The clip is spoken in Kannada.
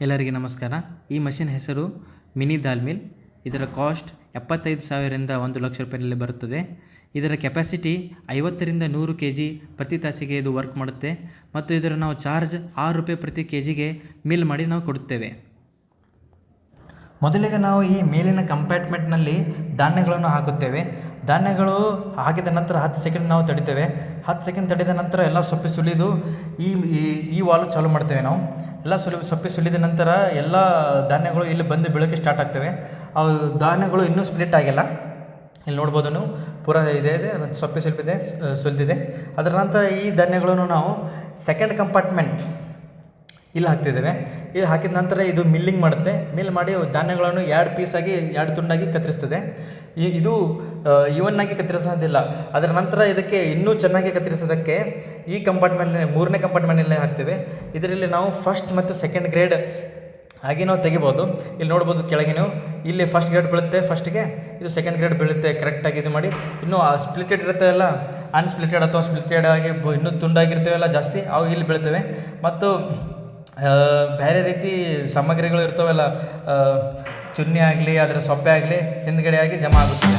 ಎಲ್ಲರಿಗೆ ನಮಸ್ಕಾರ. ಈ ಮಷಿನ್ ಹೆಸರು ಮಿನಿ ದಾಲ್ ಮಿಲ್. ಇದರ ಕಾಸ್ಟ್ 75,000ರಿಂದ 1,00,000 ರೂಪಾಯಿನಲ್ಲಿ ಬರುತ್ತದೆ. ಇದರ ಕೆಪಾಸಿಟಿ 50ರಿಂದ 100 kg ಪ್ರತಿ ತಾಸಿಗೆ ಇದು ವರ್ಕ್ ಮಾಡುತ್ತೆ ಮತ್ತು ಇದರ ನಾವು ಚಾರ್ಜ್ 6 ರೂಪಾಯಿ ಪ್ರತಿ kgಗೆ ಮಿಲ್ ಮಾಡಿ ನಾವು ಕೊಡುತ್ತೇವೆ. ಮೊದಲಿಗೆ ನಾವು ಈ ಮೇಲಿನ ಕಂಪಾರ್ಟ್ಮೆಂಟ್ನಲ್ಲಿ ಧಾನ್ಯಗಳನ್ನು ಹಾಕುತ್ತೇವೆ. ಧಾನ್ಯಗಳು ಹಾಕಿದ ನಂತರ 10 ಸೆಕೆಂಡ್ ನಾವು ತಡಿತೇವೆ. 10 ಸೆಕೆಂಡ್ ತಡಿದ ನಂತರ ಎಲ್ಲ ಸೊಪ್ಪಿ ಸುಲಿದು ಈ ವಾಲ್ವ್ ಚಾಲು ಮಾಡ್ತೇವೆ. ನಾವು ಎಲ್ಲ ಸೊಪ್ಪಿ ಸುಲಿದ ನಂತರ ಎಲ್ಲ ಧಾನ್ಯಗಳು ಇಲ್ಲಿ ಬಂದು ಬೀಳೋಕ್ಕೆ ಸ್ಟಾರ್ಟ್ ಆಗ್ತವೆ. ಅವು ಧಾನ್ಯಗಳು ಇನ್ನೂ ಸ್ಪ್ಲಿಟ್ ಆಗಿಲ್ಲ. ಇಲ್ಲಿ ನೋಡ್ಬೋದು ನೀವು ಪೂರ ಇದೆ ಸೊಪ್ಪಿ ಸುಲಿದಿದೆ ಸುಲಿದಿದೆ. ಅದರ ನಂತರ ಈ ಧಾನ್ಯಗಳನ್ನು ನಾವು ಸೆಕೆಂಡ್ ಕಂಪಾರ್ಟ್ಮೆಂಟ್ ಇಲ್ಲಿ ಹಾಕ್ತಿದ್ದೇವೆ. ಇಲ್ಲಿ ಹಾಕಿದ ನಂತರ ಇದು ಮಿಲ್ಲಿಂಗ್ ಮಾಡುತ್ತೆ. ಮಿಲ್ ಮಾಡಿ ಧಾನ್ಯಗಳನ್ನು 2 ಪೀಸಾಗಿ 2 ತುಂಡಾಗಿ ಕತ್ತರಿಸ್ತದೆ. ಇದು ಇವನ್ನಾಗಿ ಕತ್ತರಿಸೋದಿಲ್ಲ. ಅದರ ನಂತರ ಇದಕ್ಕೆ ಇನ್ನೂ ಚೆನ್ನಾಗಿ ಕತ್ತರಿಸೋದಕ್ಕೆ ಈ ಕಂಪಾರ್ಟ್ಮೆಂಟ್ 3ನೇ ಕಂಪಾರ್ಟ್ಮೆಂಟಲ್ಲೇ ಹಾಕ್ತೇವೆ. ಇದರಲ್ಲಿ ನಾವು ಫಸ್ಟ್ ಮತ್ತು ಸೆಕೆಂಡ್ ಗ್ರೇಡ್ ಹಾಗೆ ನಾವು ತೆಗಿಬೋದು. ಇಲ್ಲಿ ನೋಡ್ಬೋದು ಕೆಳಗೆ ನೀವು ಇಲ್ಲಿ ಫಸ್ಟ್ ಗ್ರೇಡ್ ಬೀಳುತ್ತೆ ಫಸ್ಟಿಗೆ, ಇದು ಸೆಕೆಂಡ್ ಗ್ರೇಡ್ ಬೀಳುತ್ತೆ. ಕರೆಕ್ಟಾಗಿ ಇದು ಮಾಡಿ ಇನ್ನೂ ಸ್ಪ್ಲಿಟೆಡ್ ಇರುತ್ತವೆಲ್ಲ ಅನ್ಸ್ಪ್ಲಿಟೆಡ್ ಅಥವಾ ಸ್ಪ್ಲಿಟೆಡ್ ಆಗಿ ಇನ್ನೂ ತುಂಡಾಗಿರ್ತೇವೆಲ್ಲ ಜಾಸ್ತಿ ಅವು ಇಲ್ಲಿ ಬೀಳ್ತವೆ. ಮತ್ತು ಬೇರೆ ರೀತಿ ಸಾಮಗ್ರಿಗಳು ಇರ್ತವೆಲ್ಲ, ಚುನ್ನಿ ಆಗಲಿ ಅದರ ಸೊಪ್ಪೆ ಆಗಲಿ ಹಿಂದ್ಗಡೆ ಆಗಿ ಜಮಾ ಆಗುತ್ತೆ.